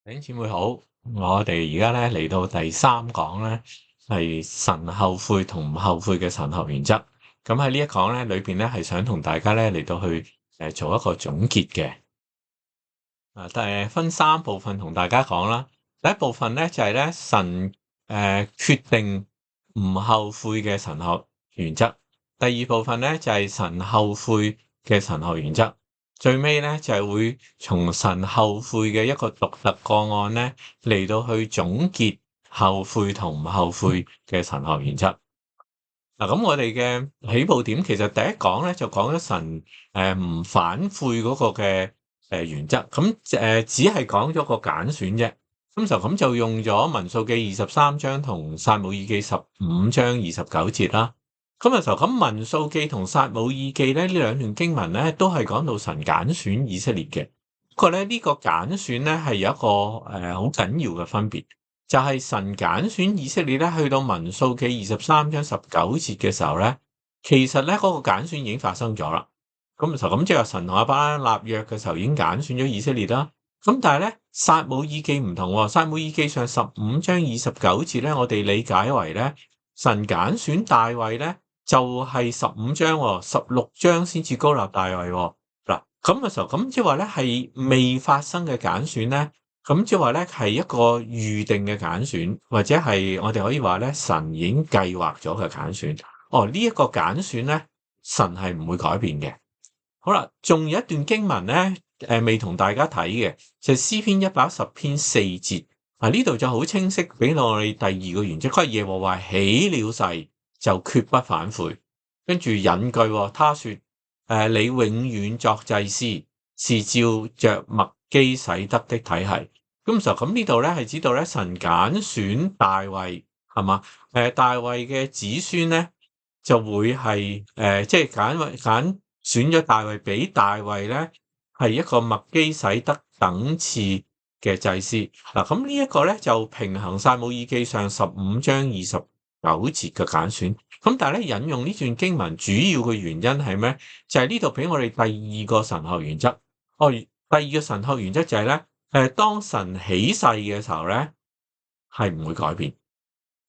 弟兄姊妹好，我哋而家咧嚟到第三講咧，係神後悔同唔後悔嘅神學原則。咁喺呢一講咧裏邊咧，係想同大家咧嚟到去做一個總結嘅。分三部分同大家講啦。第一部分咧就係咧神決定唔後悔嘅神學原則。第二部分咧就係神後悔嘅神學原則。最尾咧就係會從神後悔嘅一個獨特個案咧嚟到去總結後悔同唔後悔嘅神學原則。嗱，咁我哋嘅起步點其實第一講咧就講咗神唔反悔嗰個嘅原則，咁只係講咗個揀選啫。咁就用咗民數記23章同撒母耳記15章29節啦。咁民數記同撒母耳記咧呢兩段經文咧都係講到神揀選以色列嘅。不過咧呢個揀選咧係有一個好緊要嘅分別。就係神揀選以色列咧，去到民數記23章19節嘅時候咧，其實咧嗰個揀選已經發生咗啦。咁即係話神同亞伯拉罕立約嘅時候已經揀選咗以色列啦。咁但係咧撒母耳記唔同喎，撒母耳記上15章29節咧，我哋理解為咧神揀選大衛咧就係15章喎，16章先至高立大衛喎。嗱咁嘅時候，咁即係話咧係未發生嘅揀選咧。咁即係話咧，係一個預定嘅揀選，或者係我哋可以話咧，神已經計劃咗嘅揀選。呢一個揀選咧，神係唔會改變嘅。好啦，仲有一段經文咧，未同大家睇嘅，就係詩篇110篇4節。呢度就好清晰俾到我哋第二個原則，佢係耶和華起了誓就決不反悔。跟住引句，他說：你永遠作祭司，是照着麥基洗德的體系。咁呢度咧係指到咧神揀選大衛係嘛？大衛嘅子孫咧就會係即係揀選咗大衛，俾大衛咧係一個麥基洗德等次嘅祭司。嗱，咁呢一個咧就平衡撒母耳記上15章29節嘅揀選。咁但係咧引用呢段經文主要嘅原因係咩？就係呢度俾我哋第二個神學原則。第二個神學原則就係咧，當神起誓嘅時候咧，係唔會改變，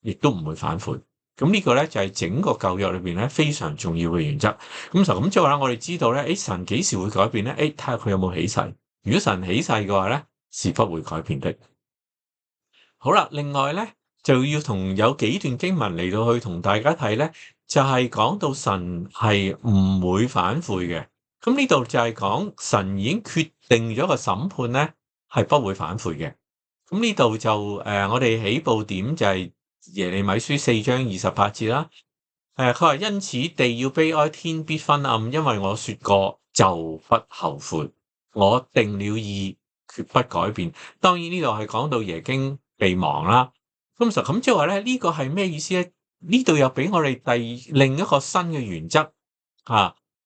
亦都唔會反悔。咁呢個咧就係整個舊約裏邊咧非常重要嘅原則。咁即係話我哋知道咧，神幾時會改變咧？睇下佢有冇起誓。如果神起誓嘅話咧，是不會改變的。好啦，另外咧就要同有幾段經文嚟到去同大家睇咧，就係講到神係唔會反悔嘅。咁呢度就係講神已經決定咗個審判咧，係不會反悔嘅。咁呢度就我哋起步點就係耶利米書4章28節啦。佢話因此地要悲哀，天必昏暗，因為我說過就不後悔，我定了義，決不改變。當然呢度係講到耶經被亡啦。咁即係話咧，呢個係咩意思咧？呢度又俾我哋另一個新嘅原則。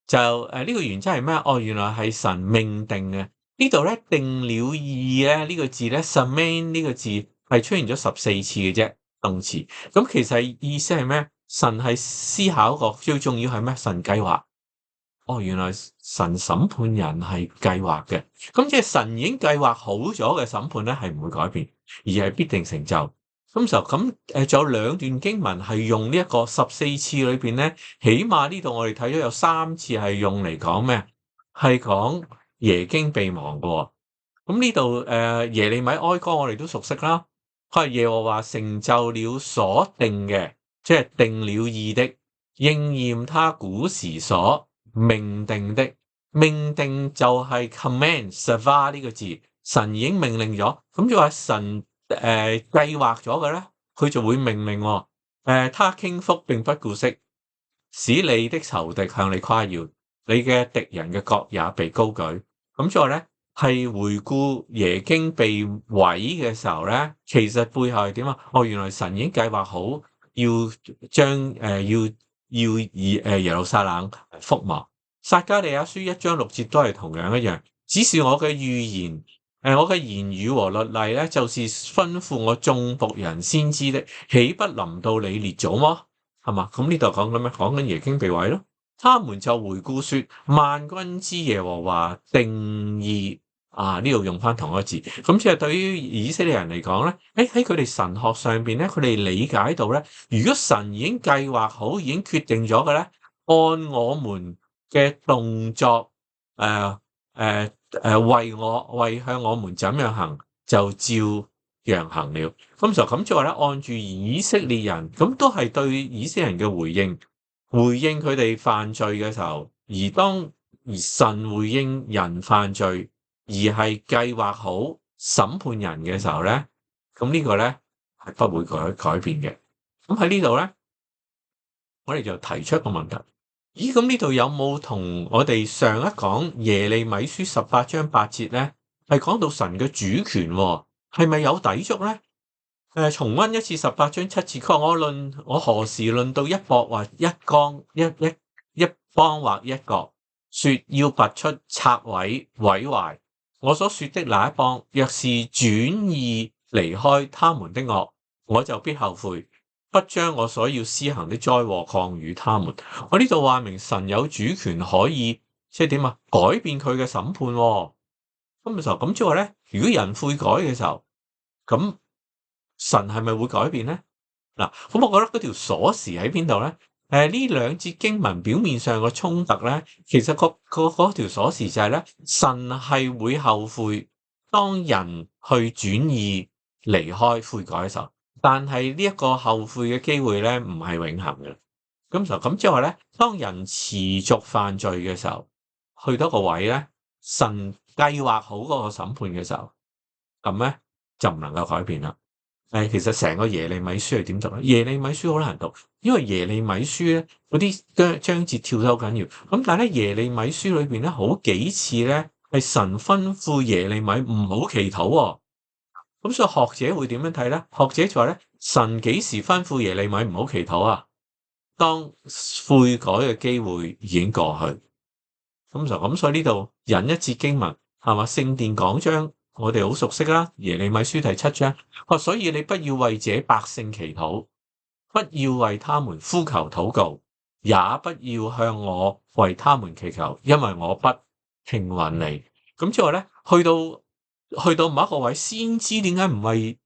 就呢個原則係咩？原來係神命定嘅。呢度咧定了義咧呢個字咧 Samein 呢個字係出現咗14次嘅啫，動詞。咁其實意思係咩？神係思考過，最重要係咩？神計劃。原來神審判人係計劃嘅。咁即係神已經計劃好咗嘅審判咧，係唔會改變，而係必定成就。仲有兩段經文係用呢一個14次裏邊咧，起碼呢度我哋睇咗有3次係用嚟講咩？係講耶經被亡嘅。咁呢度耶利米哀歌我哋都熟悉啦。佢係耶和華成就了所定嘅，即係定了義的，應驗他古時所命定的。命定就係 command savah 呢個字，神已經命令咗。咁就話神計劃咗嘅咧，佢就會命令。他傾覆並不顧惜，使你的仇敵向你誇耀，你嘅敵人嘅角也被高舉。咁所以咧，係回顧耶經被毀嘅時候咧，其實背後係點啊？原來神已經計劃好要將要以耶路撒冷覆亡。撒迦利亞書1章6節都係同樣一樣，只是我嘅預言，我嘅言語和律例咧，就是吩咐我眾僕人先知的，豈不臨到你列祖麼？係嘛？咁呢度講緊咩？講緊耶經被毀咯。他們就回顧說：萬軍之耶和華定義呢度用翻同一個字，咁即係對於以色列人嚟講咧，喺佢哋神學上邊咧，佢哋理解到咧，如果神已經計劃好、已經決定咗嘅咧，按我們嘅動作，為向我們怎樣行，就照樣行了。咁就咁即係話咧，按住以色列人，咁都係對以色列人嘅回應佢哋犯罪嘅時候，而神回應人犯罪，而係計劃好審判人嘅時候咧，咁呢個咧係不會改變嘅。咁喺呢度咧，我哋就提出一個問題：咦，咁呢度有冇同我哋上一講耶利米書18章8節咧，係講到神嘅主權喎，係咪有抵觸咧？重溫一次18章7節，佢話我何時論到一國或一邦一邦或一國，說要拔出拆毀毀壞，我所說的那一邦，若是轉意離開他們的惡，我就必後悔，不將我所要施行的災禍降與他們。我呢度話明神有主權可以即係點啊？改變佢嘅審判喎。咁嘅時候咁即係話咧，如果人悔改嘅時候，咁神係咪會改變咧？嗱，咁我覺得嗰條鎖匙喺邊度咧？呢兩節經文表面上個衝突咧，其實嗰條鎖匙就係咧，神係會後悔當人去轉意離開悔改嘅時候，但係呢一個後悔嘅機會咧，唔係永恆嘅。咁即係話咧，當人持續犯罪嘅時候，去到個位咧，神計劃好嗰個審判嘅時候，咁咧就唔能夠改變啦。其實成個耶利米書係點讀咧？耶利米書好難讀，因為耶利米書咧嗰啲章節跳得好緊要。咁但係咧，耶利米書裏邊咧好幾次咧係神吩咐耶利米唔好祈禱喎。咁所以學者會點樣睇咧？學者就話咧，神幾時吩咐耶利米唔好祈禱啊？當悔改嘅機會已經過去。咁所以呢度引一節經文係嘛？聖殿講章。我哋好熟悉啦，耶利米書第7章，所以你不要為這百姓祈禱，不要為他們呼求禱告，也不要向我為他們祈求，因為我不聽允你。咁即係話咧，去到某一個位，先知點解唔為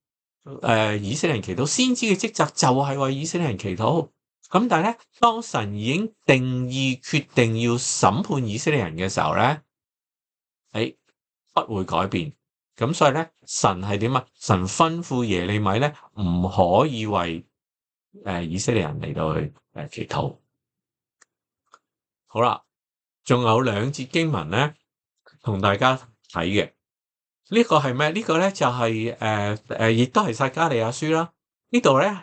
以色列人祈禱？先知嘅職責就係為以色列人祈禱。咁但係咧，當神已經定義決定要審判以色列人嘅時候咧，不會改變。咁所以咧，神係點啊？神吩咐耶利米咧，唔可以為以色列人嚟到去祈禱。好啦，仲有兩節經文咧，同大家睇嘅。呢個係咩？呢個咧就係亦都係撒迦利亞書啦。呢度咧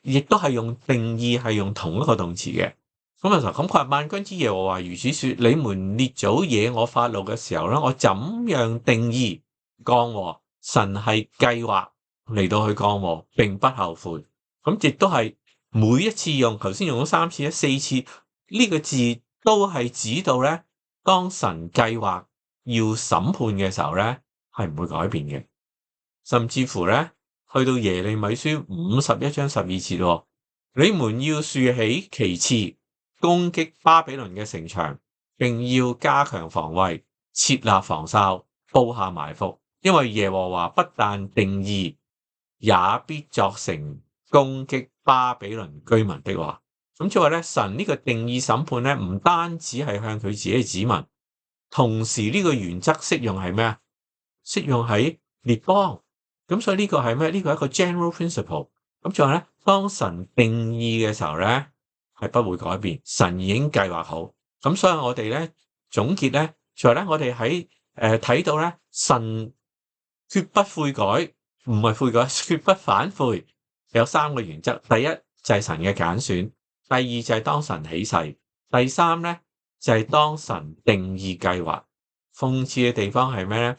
亦都係用定義，係用同一個動詞嘅。咁佢話萬軍之耶和華如此說：你們列祖惹我發怒嘅時候咧，我怎樣定義降禍？神係計劃嚟到去降禍，並不後悔。咁亦都係每一次用，頭先用咗3次咧，4次呢個字都係指到咧，當神計劃要審判嘅時候咧，係唔會改變嘅。甚至乎咧，去到耶利米書51章12節，你們要豎起旗幟，攻擊巴比倫嘅城牆，並要加強防衛，設立防哨，布下埋伏。因為耶和華不但定義，也必作成攻擊巴比倫居民的話。咁即係話咧，神呢個定義審判咧，唔單止係向佢自己嘅子民，同時呢個原則適用係咩啊？適用喺列邦。咁所以呢個係咩？呢個係一個 general principle。咁即係話咧，當神定義嘅時候咧，係不會改變。神已經計劃好。咁所以我哋咧總結咧，就係咧，我哋喺睇到咧，神決不悔改，唔係悔改，決不反悔，有3個原則。第一就係神嘅揀選，第二就係當神起誓，第三咧就係當神定義計劃。諷刺嘅地方係咩咧？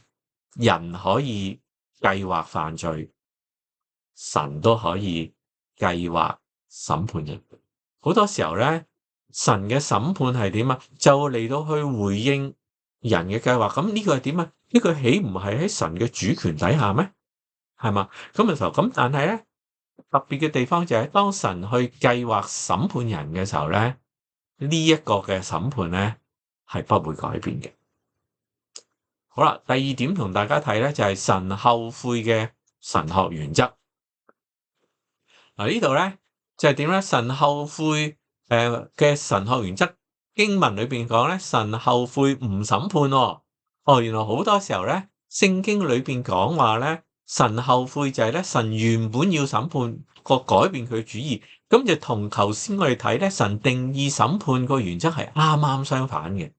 人可以計劃犯罪，神都可以計劃審判人。好多時候咧，神嘅審判係點啊？就嚟到去回應人嘅計劃。咁呢個係點啊？呢個豈唔係喺神嘅主權底下咩？係嘛？咁但係咧，特別嘅地方就係當神去計劃審判人嘅時候咧，呢一個嘅審判咧係不會改變嘅。好啦，第二點同大家睇咧就係神後悔嘅神學原則。呢度咧就係點咧？神後悔嘅神學原則，經文裏邊講咧，神後悔唔審判喎。原來好多時候咧，聖經裏邊講話咧，神後悔就係咧，神原本要審判改變佢主意，咁就同頭先我哋睇咧，神定義審判個原則係啱啱相反嘅，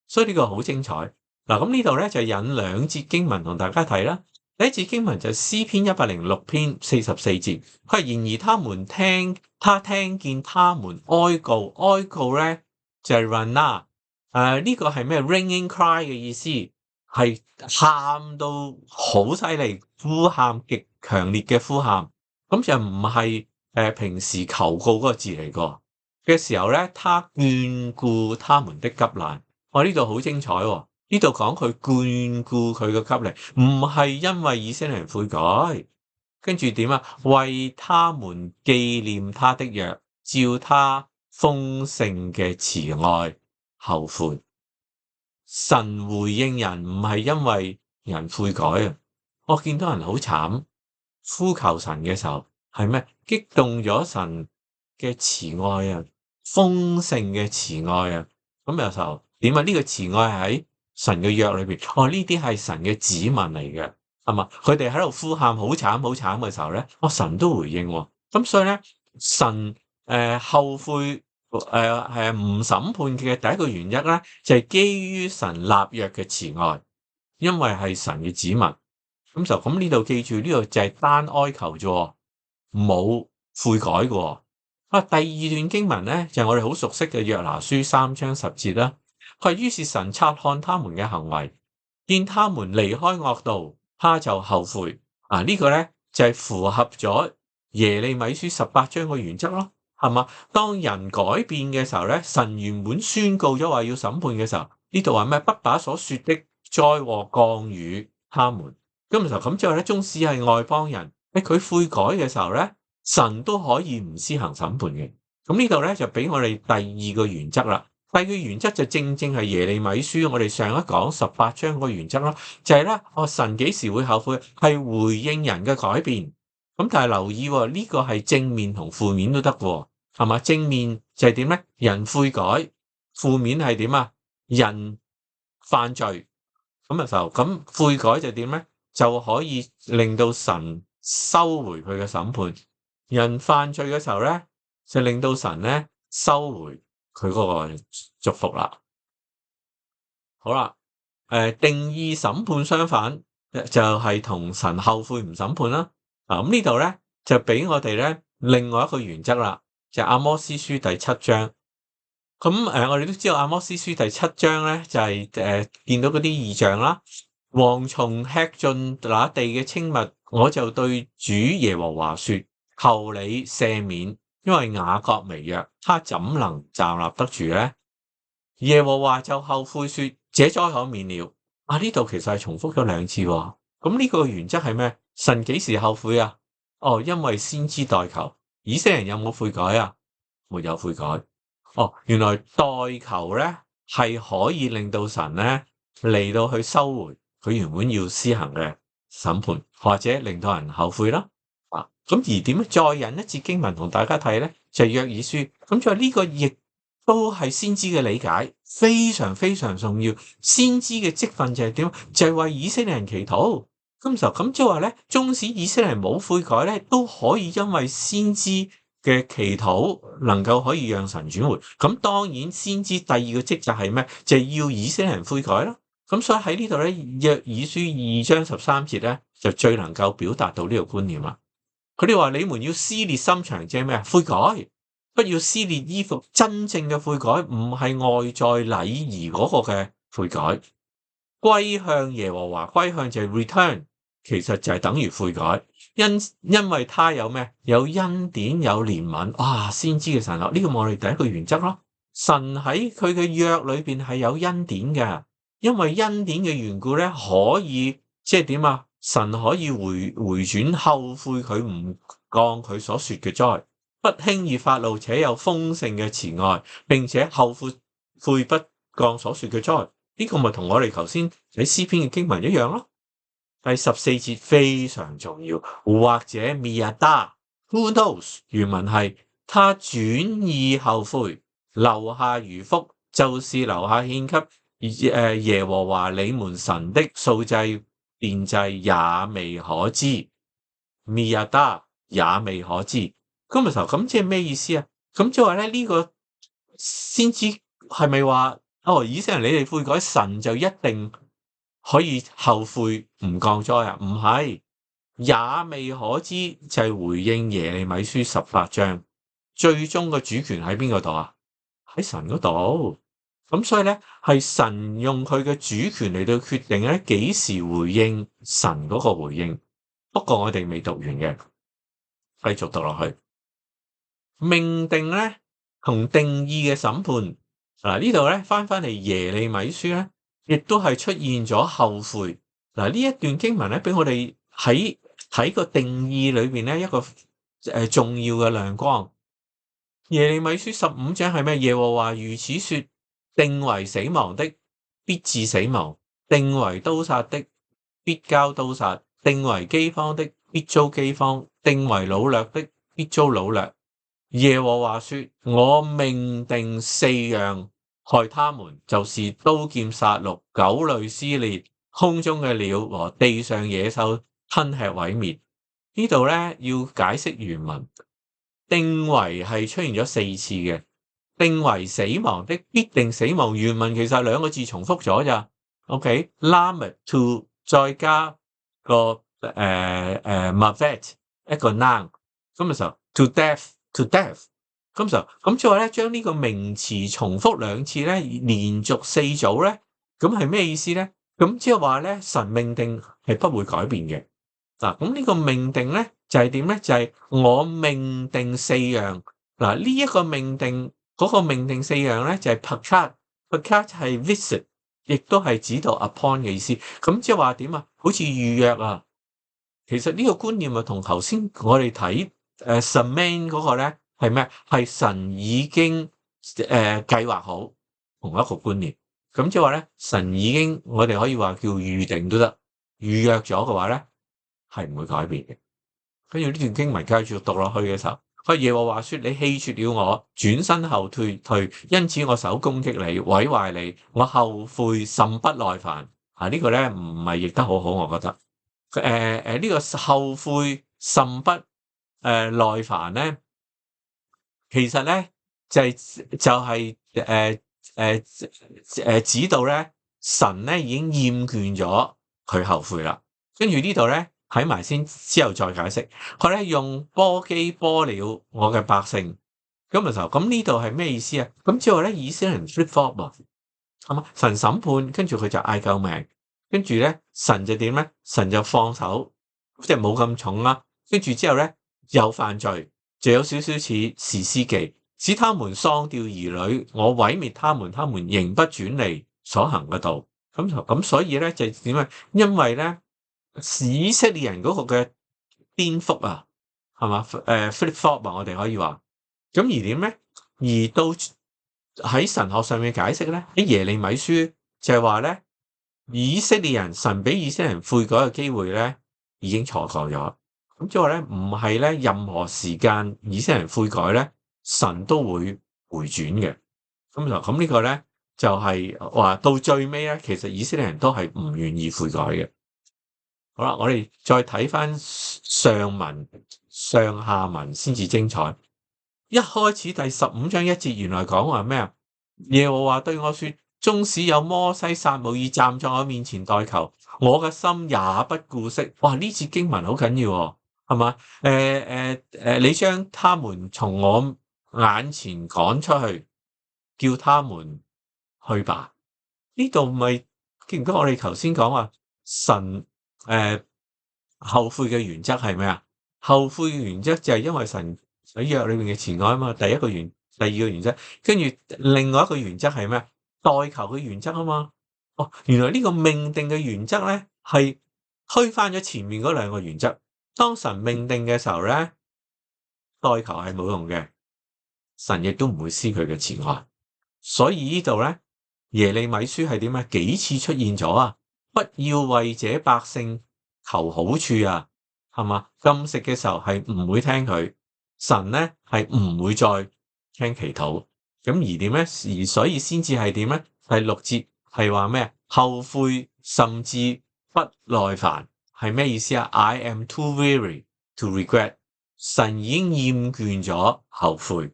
所以呢個好精彩。嗱，咁呢度咧就引兩節經文同大家睇啦。第一節經文就詩篇106篇44節，佢話然而他聽見他們哀告咧就係 Rana，呢個係咩 ringing cry 嘅意思，係喊到好犀利，呼喊極強烈嘅呼喊，咁就唔係平時求告嗰個字嚟個嘅時候咧，他眷顧他們的急難。呢度好精彩喎。呢度講佢眷顧佢嘅急難，唔係因為以色列人悔改，跟住點啊？為他們紀念他的約，照他豐盛嘅慈愛後悔。神回應人唔係因為人悔改啊！我見到人好慘，呼求神嘅時候係咩？激動咗神嘅慈愛啊，豐盛嘅慈愛啊！咁有時候點啊？呢個慈愛喺神嘅約裏邊，呢啲係神嘅子民嚟嘅，係嘛？佢哋喺度呼喊好慘好慘嘅時候咧，神都回應喎。咁所以咧，神後悔唔審判嘅第一個原因咧，就係基於神立約嘅慈愛，因為係神嘅子民。咁呢度記住，呢度就係單哀求啫，冇悔改嘅。第二段經文咧就係我哋好熟悉嘅約拿書3章10節啦。於是神察看他們嘅行為，見他們離開惡道，他就後悔。呢個咧就係符合咗耶利米書18章嘅原則咯，係嘛？當人改變嘅時候咧，神原本宣告咗話要審判嘅時候，呢度話咩？不把所說的災禍降與他們。咁之後咧，縱使係外邦人，佢悔改嘅時候咧，神都可以唔施行審判嘅。咁呢度咧就俾我哋第二個原則啦。第二個原則就正係耶利米書我哋上一講18章個原則咯，就係咧，神幾時會後悔？係回應人嘅改變。咁但係留意喎，呢個係正面同負面都得喎，係嘛？正面就係點咧？人悔改，負面係點啊？人犯罪。咁悔改就點咧？就可以令到神收回佢嘅審判。人犯罪嘅時候咧，就令到神咧收回佢嗰個祝福啦。好啦，定義審判相反，就係同神後悔唔審判啦。咁呢度咧就俾我哋咧另外一個原則啦，就係阿摩司書第7章。咁我哋都知道阿摩司書第7章咧就係見到嗰啲異象啦，蝗蟲吃盡那地嘅青物，我就對主耶和華說：求你赦免。因為雅各微弱，他怎能站立得住咧？耶和華就後悔說：這災可免了。呢度其實係重複咗2次喎。咁呢個原則係咩？神幾時後悔啊？因為先知代求。以色列人有冇悔改啊？沒有悔改。原來代求咧係可以令到神咧嚟到去收回佢原本要施行嘅審判，或者令到人後悔啦。咁而點咧？再引一節經文同大家睇咧，就係約珥書。咁就係呢個亦都係先知嘅理解，非常非常重要。先知嘅職分就係點？就係為以色列人祈禱。咁即係話咧，縱使以色列人冇悔改咧，都可以因為先知嘅祈禱能夠可以讓神轉回。咁當然先知第二個職責係咩？就係要以色列人悔改啦。咁所以喺呢度咧，約珥書2章13節咧，就最能夠表達到呢個觀念啦。佢哋話：你們要撕裂心腸，即係咩啊？悔改，不要撕裂衣服。真正嘅悔改唔係外在禮儀嗰個嘅悔改，歸向耶和華，歸向就係 return， 其實就係等於悔改。因為他有咩？有恩典，有憐憫。先知嘅神學，呢個我哋第一個原則咯。神喺佢嘅約裏邊係有恩典嘅，因為恩典嘅緣故咧，可以即係點啊？神可以回轉後悔佢唔降佢所說嘅災，不輕易發怒，且有豐盛嘅慈愛，並且後悔不降所說嘅災。呢個咪同我哋頭先喺詩篇嘅經文一樣咯。第14節非常重要，或者 Miyada，who knows？原文係他轉意後悔，留下餘福，就是留下獻給耶和華你們神的素祭奠祭也未可知。Miyada 也未可知。咁即係咩意思啊？咁即係話咧呢個先知係咪話以色列人你哋悔改，神就一定可以後悔唔降災啊？唔係，也未可知就係回應耶利米書18章，最終個主權喺邊個度啊？喺神嗰度。咁所以咧係神用佢嘅主權嚟到決定咧幾時回應神嗰個回應。不過我哋未讀完嘅，繼續讀落去。命定咧同定義嘅審判嗱，呢度咧翻嚟耶利米書咧，亦都係出現咗後悔嗱。呢一段經文咧，俾我哋喺個定義裏邊咧一個重要嘅亮光。耶利米書15章係咩？耶和華如此說：定為死亡的，必致死亡；定為刀殺的，必交刀殺；定為饑荒的，必遭饑荒；定為擄掠的，必遭擄掠。耶和華說：我命定4樣害他們，就是刀劍殺戮、狗類撕裂、空中嘅鳥和地上野獸吞吃毀滅。呢度咧要解釋原文，定為係出現咗4次嘅，定為死亡的，必定死亡。原文其實2個字重複咗咋 ？OK，lamed to 再加個mavet 一個 noun，咁嘅時候 to death。咁即係話咧，將呢個名詞重複2次咧，連續4組咧，咁係咩意思咧？咁即係話咧，神命定係不會改變嘅。嗱，咁呢個命定咧就係點咧？就係我命定4樣。嗱，呢一個命定嗰個命定4樣咧就係 pakat 係 visit， 亦都係指到 upon 嘅意思。咁即係話點啊？好似預約啊。其實呢個觀念啊，同頭先我哋睇Saman 嗰個咧係咩？係神已經計劃好同一個觀念。咁即係話咧，神已經我哋可以話叫預定都得，預約咗嘅話咧係唔會改變嘅。跟住呢段經文繼續讀落去嘅時候，佢耶和華說：你棄絕了我，轉身後退，因此我手攻擊你，毀壞你，我後悔甚不耐煩。呢個咧唔係譯得好好，我覺得。呢個後悔甚不耐煩咧，其實咧就係指到咧神咧已經厭倦咗佢後悔啦。跟住呢度咧睇埋先，之後再解釋。佢咧用簸箕簸了我嘅百姓，咁嘅時候，咁呢度係咩意思啊？咁之後咧以色列人 flip flop 啊，係嘛？神審判，跟住佢就嗌救命。跟住咧，神就點咧？神就放手，即係冇咁重啦。跟住之後咧，又犯罪，就有少少似士師記，使他們喪掉兒女，我毀滅他們，他們仍不轉離所行嘅道。咁所以咧就點啊？因為咧，以色列人嗰個嘅顛覆啊，係嘛？flip flop 啊，我哋可以話。咁而點咧？而到喺神學上面解釋咧，喺耶利米書就係話咧。以色列人，神俾以色列人悔改嘅機會咧，已經錯過咗。咁即係話咧，唔係咧任何時間以色列人悔改咧，神都會回轉嘅。咁呢個咧就係話到最尾咧，其實以色列人都係唔願意悔改嘅。好啦，我哋再睇翻上文上下文先至精彩。一開始第15章1節，原來講話咩啊？耶和華對我說：縱使有摩西、撒母耳站在我面前代求，我嘅心也不顧惜。哇！呢節經文好緊要喎，係嘛？你將他們從我眼前趕出去，叫他們去吧。呢度咪記唔記得我哋頭先講話神後悔嘅原則係咩啊？後悔嘅原則就係因為神喺約裏面嘅慈愛啊嘛。第二個原則，跟住另外一個原則係咩？代求嘅原則啊嘛。原來呢個命定嘅原則咧，係推翻咗前面嗰2個原則。當神命定嘅時候咧，代求係冇用嘅，神亦都唔會施佢嘅慈愛。所以呢度咧，耶利米書係點啊？幾次出現咗啊？不要為這百姓求好處啊，係嘛？禁食嘅時候係唔會聽佢，神咧係唔會再聽祈禱。咁而點咧？而所以先至係點咧？第6節係話咩？後悔甚至不耐煩係咩意思啊 ？I am too weary to regret。神已經厭倦咗後悔，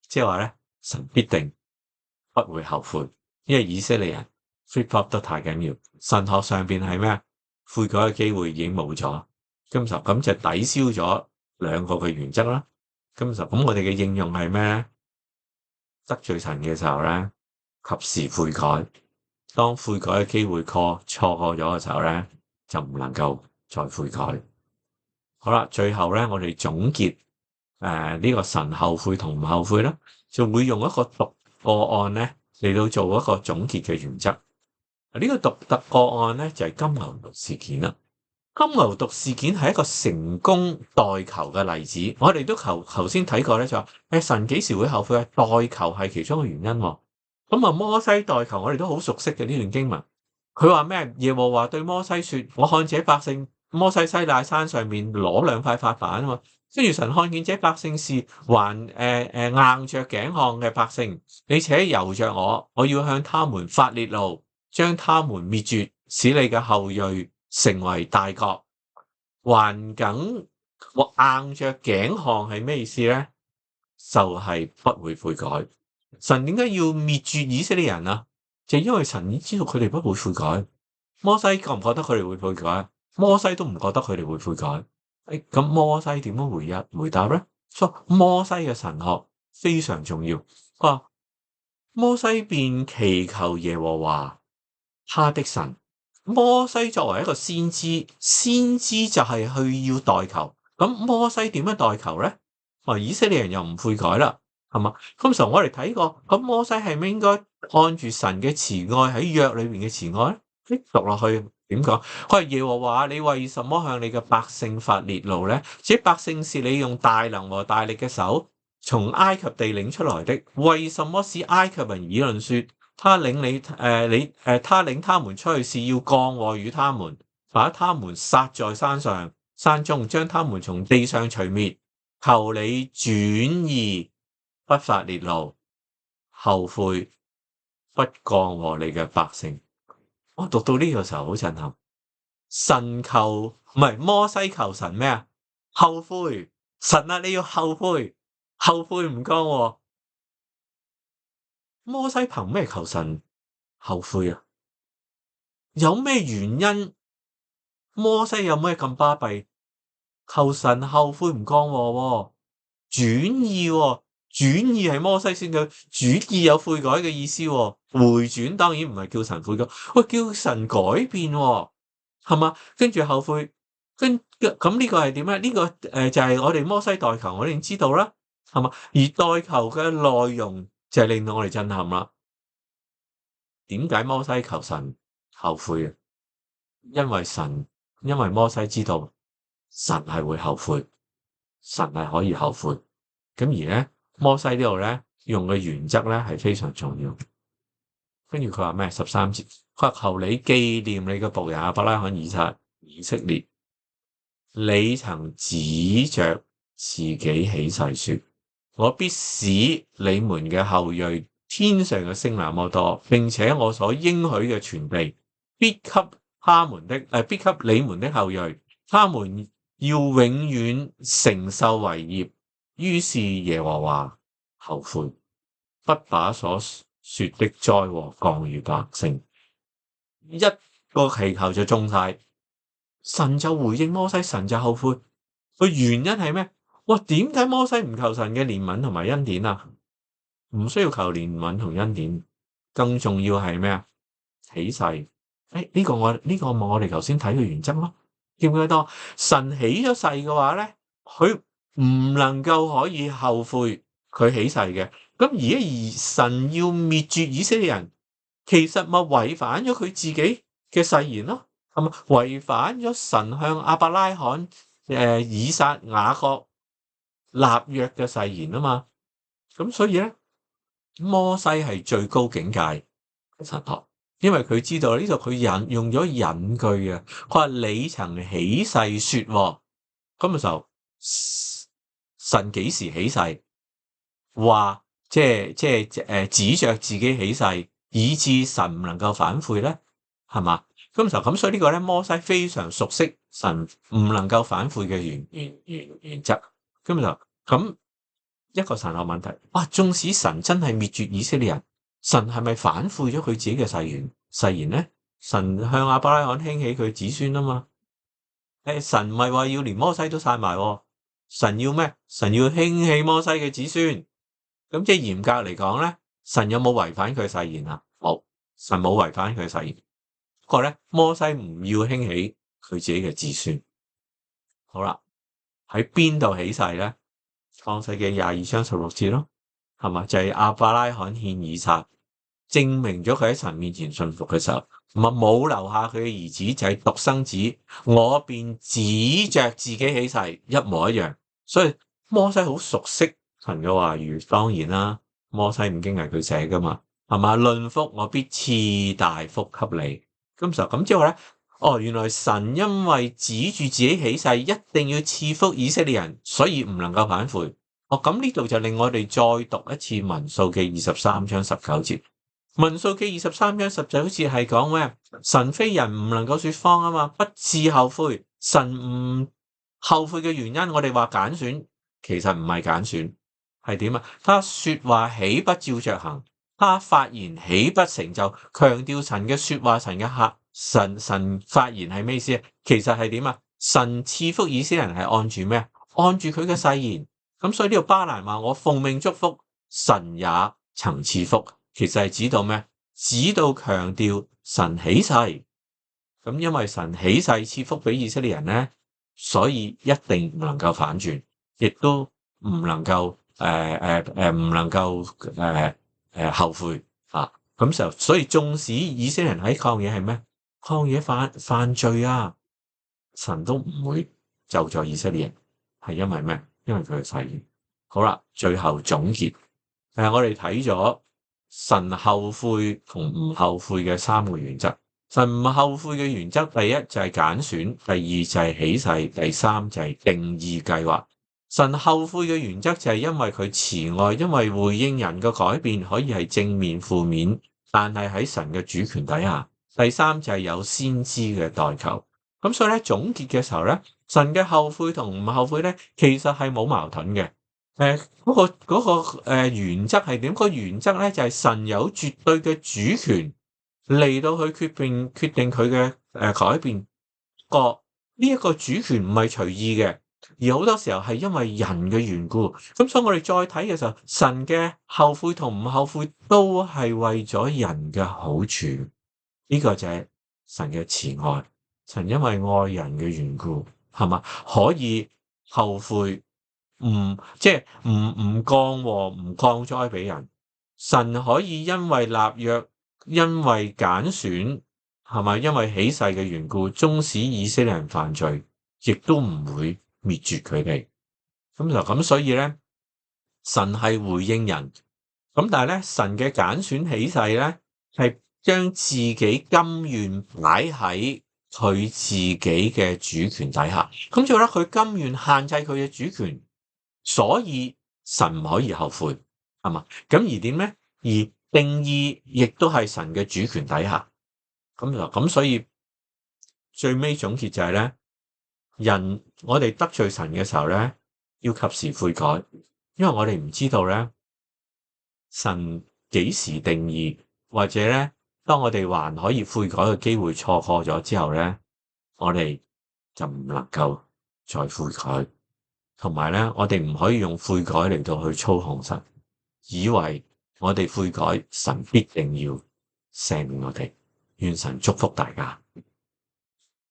即係話咧，神必定不會後悔，因為以色列人 flip up 得太緊要。神學上邊係咩？悔改嘅機會已經冇咗，咁就抵消咗兩個嘅原則啦。咁我哋嘅應用係咩咧？得罪神嘅時候咧，及時悔改。當悔改嘅機會錯過咗嘅時候咧，就唔能夠再悔改。好啦，最後咧，我哋總結呢個神後悔同唔後悔啦，就會用一個獨個案咧嚟到做一個總結嘅原則。呢個獨特個案咧就係金牛犢事件啦。金牛犢事件係一個成功代求嘅例子。我哋都頭先睇過咧，就話神幾時會後悔啊？代求係其中一個原因。咁啊，摩西代求，我哋都好熟悉嘅呢段經文。佢話咩？耶和華對摩西說：我看這百姓，摩西西奈山上面攞2塊法板啊嘛。跟住神看見這百姓是還硬着頸項嘅百姓，你且由着我要向他們發烈怒，將他們滅絕，使你嘅後裔成為大國。硬着頸項係咩意思咧？就係不會悔改。神點解要滅絕以色列人啊？就因為神已知道佢哋不會悔改。摩西覺唔覺得佢哋會悔改？摩西都唔覺得佢哋會悔改。咁摩西點樣回答咧？所以摩西嘅神學非常重要。摩西便祈求耶和華他的神。摩西作為一個先知，先知就係去要代求。咁摩西點樣代求咧？以色列人又唔悔改啦，係嘛？通常我哋睇過，咁摩西係咪應該按住神嘅慈愛喺約裏面嘅慈愛咧？讀落去點講？佢係耶和華，你為什麼向你嘅百姓發烈怒咧？這百姓是你用大能和大力嘅手從埃及地領出來的，為什麼使埃及人議論說，他領他領他們出去是要降禍與他們，把他們殺在山中，將他們從地上除滅。求你轉意，不發烈怒，後悔，不降禍你嘅百姓。我讀到呢個時候好震撼。摩西求神咩啊？後悔，神啊，你要後悔，後悔唔降禍。摩西憑咩求神後悔啊？有咩原因？摩西有咩咁巴閉？求神後悔唔降禍，轉意，轉意係摩西先嘅，轉意有悔改嘅意思，回轉當然唔係叫神悔改，叫神改變，係嘛？跟住後悔，咁呢個係點咧？呢個就係我哋摩西代求，我哋已經知道啦，係嘛？而代求嘅內容就係令到我哋震撼啦。點解摩西求神後悔啊？因為摩西知道神係會後悔，神係可以後悔。咁而咧，摩西呢度咧用嘅原則咧係非常重要。跟住佢話咩？13節，佢話求你紀念你嘅僕人亞伯拉罕、以色列，你曾指着自己起誓說：我必使你們嘅後裔天上嘅星那麼多，並且我所應許嘅全地必給你們的後裔，他們要永遠承受為業。於是耶和華後悔，不把所說的災禍降於百姓。一個祈求就中晒，神就回應摩西，神就後悔。個原因係咩？點解摩西唔求神嘅憐憫同埋恩典啊？唔需要求憐憫同恩典，更重要係咩啊？起誓。呢個我哋頭先睇嘅原則咯。記唔記得？神起咗誓嘅話咧，佢唔能夠可以後悔佢起誓嘅。咁而神要滅絕以色列人，其實咪違反咗佢自己嘅誓言咯？係咪違反咗神向亞伯拉罕、以撒、雅各立約嘅誓言啊嘛？咁所以咧，摩西係最高境界神學，因為佢知道呢度佢用咗引句啊，佢話你曾起誓說喎，咁嘅時候神幾時起誓？話即係指着自己起誓，以致神唔能夠反悔咧，係嘛？咁所以呢個咧，摩西非常熟悉神唔能夠反悔嘅原則。咁一個神學問題，縱使神真係滅絕以色列人，神係咪反悔咗佢自己嘅誓言咧？神向亞伯拉罕興起佢子孫啊嘛，神唔係話要連摩西都殺埋，神要咩？神要興起摩西嘅子孫。咁即係嚴格嚟講咧，神有冇違反佢誓言啊？冇，神冇違反佢誓言。不過咧，摩西唔要興起佢自己嘅子孫。好啦，喺邊度起誓咧？創世記22章16節咯，係嘛？就係亞伯拉罕獻以撒，證明咗佢喺神面前信服嘅時候，冇留下佢嘅兒子，就係獨生子，我便指着自己起誓，一模一樣。所以摩西好熟悉神嘅話語，當然啦，摩西五經係佢寫噶嘛，係嘛？論福我必賜大福給你。咁之後咧，原來神因為指住自己起誓，一定要賜福以色列人，所以唔能夠反悔。咁呢度就令我哋再讀一次民數記23章19節。民數記23章19節係講咩？神非人唔能夠說謊啊嘛，不致後悔。神唔後悔嘅原因，我哋話揀選，其實唔係揀選，係點啊？他說話豈不照着行？他發言豈不成就？強調神嘅說話，神嘅神發言係咩意思啊？其實係點啊？神賜福以色列人係按住咩？按住佢嘅誓言。咁所以呢度巴蘭話我奉命祝福，神也曾賜福。其實係指到咩？指到強調神起誓。咁因為神起誓賜福俾以色列人咧，所以一定唔能夠反轉，亦都唔能夠後悔啊！咁所以縱使以色列人喺曠野係咩？曠野犯罪啊，神都唔會咒詛以色列人，係因為咩？因為佢嘅誓言。好啦，最後總結，我哋睇咗神後悔同唔後悔嘅3個原則。神唔後悔嘅原則，第一就係揀選，第二就係起誓，第三就係定義計劃。神後悔嘅原則就係因為佢慈愛，因為回應人嘅改變可以係正面負面，但係喺神嘅主權底下。第三就係有先知嘅代求。咁所以咧，總結嘅時候咧，神嘅後悔同唔後悔咧，其實係冇矛盾嘅。嗰個原則係點？個原則咧就係神有絕對嘅主權嚟到去決定佢嘅改變。呢一個主權唔係隨意嘅，而好多時候係因為人嘅緣故。咁所以我哋再睇嘅時候，神嘅後悔同唔後悔都係為咗人嘅好處。呢個就係神嘅慈愛。神因為愛人嘅緣故，係嘛，可以後悔。即係唔降禍唔降災俾人，神可以因為立約，因為揀選，係咪？因為起誓嘅緣故，縱使以色列人犯罪，亦都唔會滅絕佢哋。咁所以咧，神係回應人。咁但係咧，神嘅揀選起誓咧，係將自己甘願擺喺佢自己嘅主權底下。咁就咧，佢甘願限制佢嘅主權。所以神唔可以後悔，係嘛？咁而點咧？而定義亦都係神嘅主權底下。咁所以最尾總結就係咧，我哋得罪神嘅時候咧，要及時悔改，因為我哋唔知道咧，神幾時定義，或者咧，當我哋還可以悔改嘅機會錯過咗之後咧，我哋就唔能夠再悔改。同埋咧，我哋唔可以用悔改嚟到去操控神，以為我哋悔改，神必定要赦免我哋。願神祝福大家。